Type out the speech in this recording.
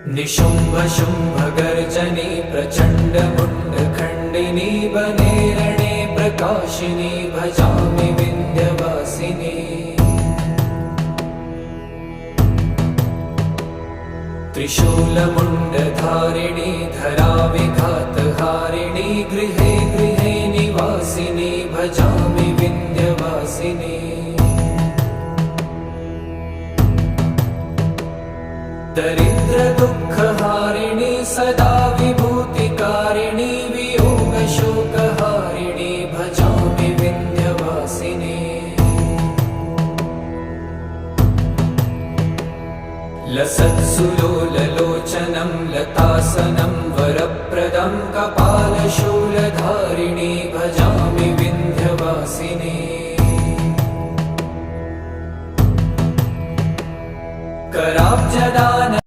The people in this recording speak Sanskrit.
निशुम्भ शुम्भ गर्जनी प्रचण्ड मुण्ड खण्डिनी वने रणे प्रकाशिनी भजामि विन्ध्यवासिनी। त्रिशूलमुण्डधारिणी धराविघातहारिणी गृहे गृहे निवासिनी भजामि विन्ध्यवासिनी। दरिद्र दुःखहारिणी सदा विभूतिकारिणी वियोगशोकहारिणी भजामि विन्ध्यवासिनी। लसत्सुलोललोचनं लतासनं वरप्रदं कपालशूलधारिणी भजामि विन्ध्यवासिनी। कराब्जदान